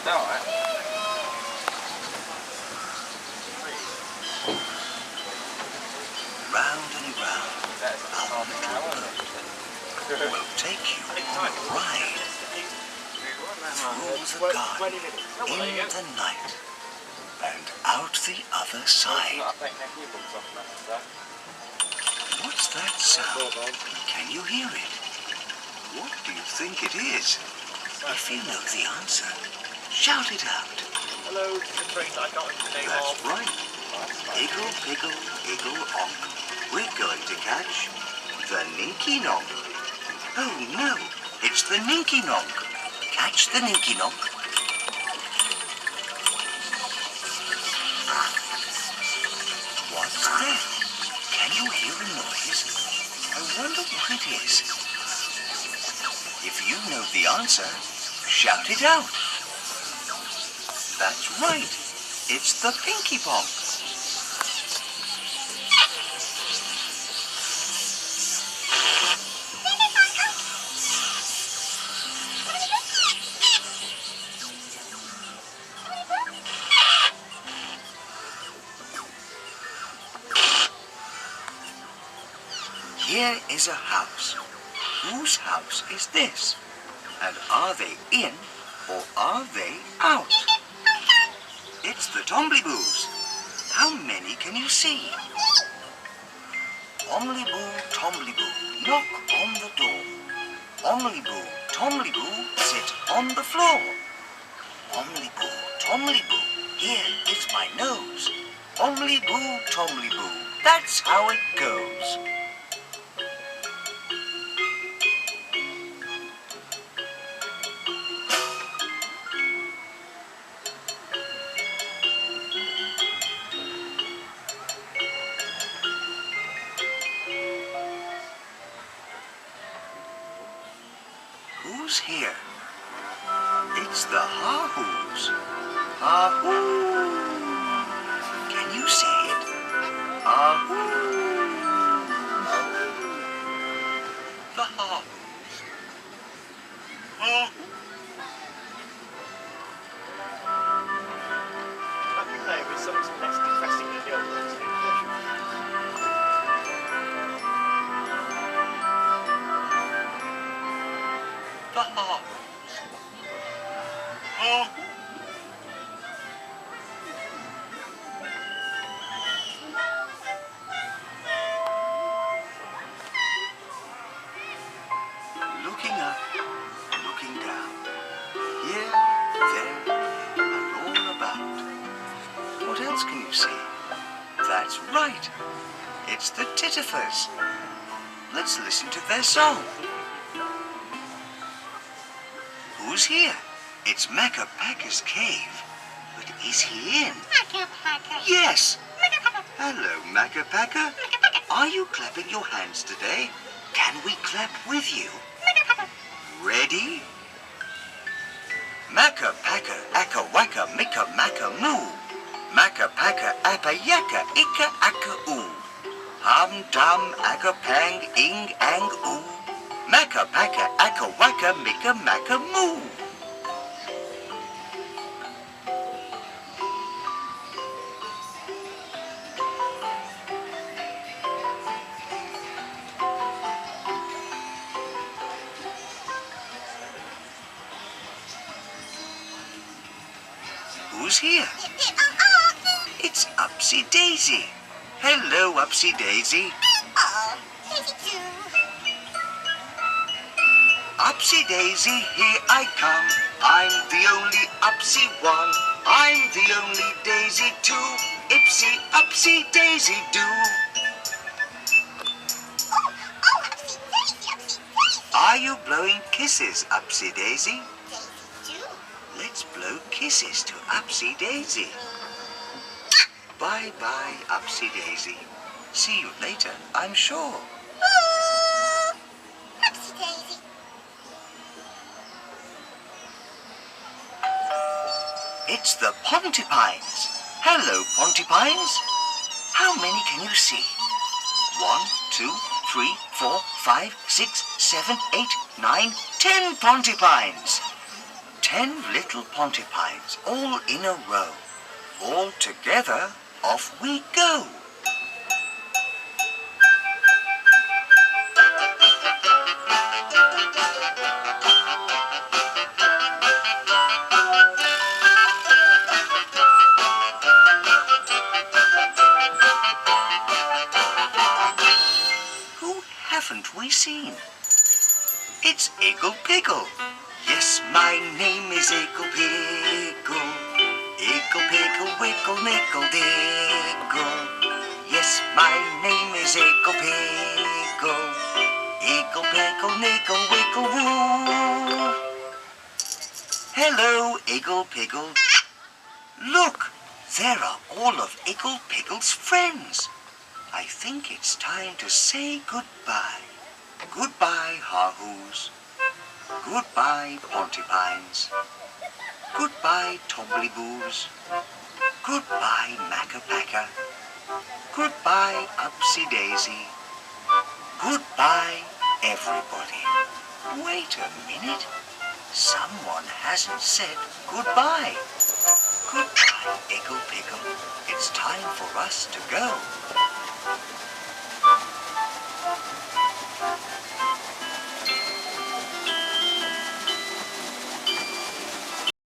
Alright. Round and round, our little boat will take you on a ride through the garden, in the night, and out the other side. What's that sound? Can you hear it? What do you think it is? If you know the answer, shout it out. Hello, the train that I can't remember the name That's of. right. Iggle, piggle, iggle, onk. We're going to catch the Ninky Nonk. Oh no, it's the Ninky Nonk. Catch the Ninky Nonk. What's that? Can you hear a noise? I wonder what it is. If you know the answer, shout it out. That's right. It's the Pinky Ponk. Here is a house. Whose house is this? And are they in or are they out? It's the Tombliboos. How many can you see? Omliboo, Tombliboo, knock on the door. Omliboo, Tombliboo, sit on the floor. Omliboo, Tombliboo, here is my nose. Omliboo, Tombliboo, that's how it goes. Who's here? It's the Ha-Hoos. Ha-Hoo. Can you say it? Ha-Hoo. The Ha-Hoos. Ha-Hoo. I think there was something less depressing than the old ones. The Ha-Hoos. Ha-Hoo. Looking up, looking down, here, there, and all about. What else can you see? That's right. It's the Tittifers. Let's listen to their song. Who's here? It's Makka Pakka's cave. But is he in? Makka Pakka. Yes. Makka Pakka. Hello, Makka Pakka. Makka Pakka. Are you clapping your hands today? Can we clap with you? Makka Pakka. Ready? Makka Pakka, akka waka, mika maka moo. Makka Pakka, appa yaka, ika akka oo. Hum dum, akka pang, ing ang oo. Makka Pakka, akka waka, mika maka moo. Who's here? It's Upsy Daisy. Hello, Upsy Daisy. Oh, Daisy too. Upsy Daisy, here I come. I'm the only Upsy one. I'm the only Daisy too. Ipsy, Upsy Daisy do. Oh, Upsy Daisy, Upsy Daisy. Are you blowing kisses, Upsy Daisy? Daisy too. Let's blow kisses to Upsy Daisy. Bye-bye, Upsy Daisy. See you later, I'm sure. Oh, Upsy Daisy. It's the Pontypines. Hello, Pontypines. How many can you see? 1, 2, 3, 4, 5, 6, 7, 8, 9, 10 Pontypines. 10 little Pontypines all in a row. All together, off we go. Who haven't we seen? It's Iggle Piggle. Yes, my name is Iggle Piggle. Iggle Piggle, wiggle, nickel, diggle. Yes, my name is Iggle Piggle. Iggle Piggle, nickel, wiggle, woo. Hello, Iggle Piggle. Look, there are all of Iggle Piggle's friends. I think it's time to say goodbye. Goodbye, Hahoos. Goodbye, Pontypines. Goodbye, Tombliboos. Goodbye, Makka Pakka. Goodbye, Upsy Daisy. Goodbye, everybody. Wait a minute. Someone hasn't said goodbye. Goodbye, Iggle Piggle. It's time for us to go.